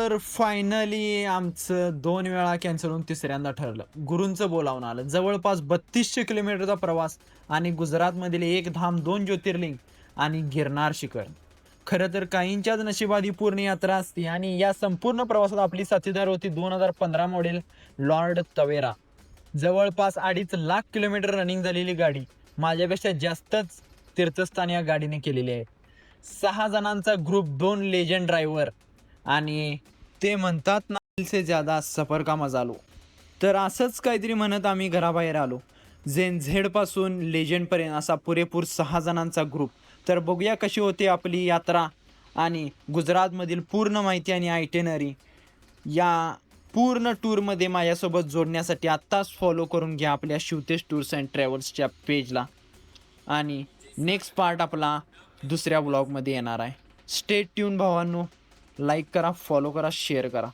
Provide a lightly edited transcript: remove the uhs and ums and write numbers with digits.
तर फायनली आमचं 2 वेळा कॅन्सल होऊन तिसऱ्यांदा ठरलं. गुरूंचं बोलावून आलं. जवळपास 3200 किलोमीटरचा प्रवास आणि गुजरातमधील एक धाम, 2 ज्योतिर्लिंग आणि गिरनार शिखर. खरं तर काहींच्याच नशिबात ही पूर्ण यात्रा असते आणि या संपूर्ण प्रवासात आपली साथीदार होती 2015 मॉडेल लॉर्ड तवेरा. जवळपास 2.5 लाख किलोमीटर रनिंग झालेली गाडी. माझ्यापेक्षा जास्तच तीर्थस्थान या गाडीने केलेली आहे. 6 जणांचा ग्रुप, 2 लेजेंड ड्रायव्हर आणि ते म्हणतात ना, दिल से ज्यादा सफर का मजा लो. तर असंच काहीतरी म्हणत आम्ही घराबाहेर आलो. झेन झेडपासून लेजेंडपर्यंत असा पुरेपूर 6 जणांचा ग्रुप. तर बघूया कशी होती आपली यात्रा आणि गुजरातमधील पूर्ण माहिती आणि आयटिनरी या पूर्ण टूरमध्ये माझ्यासोबत जोडण्यासाठी आत्ताच फॉलो करून घ्या आपल्या शिवतेज टूर्स अँड ट्रॅव्हल्सच्या पेजला. आणि नेक्स्ट पार्ट आपला दुसऱ्या ब्लॉगमध्ये येणार आहे. स्टे ट्यून भावांनो. लाईक करा, फॉलो करा, शेअर करा.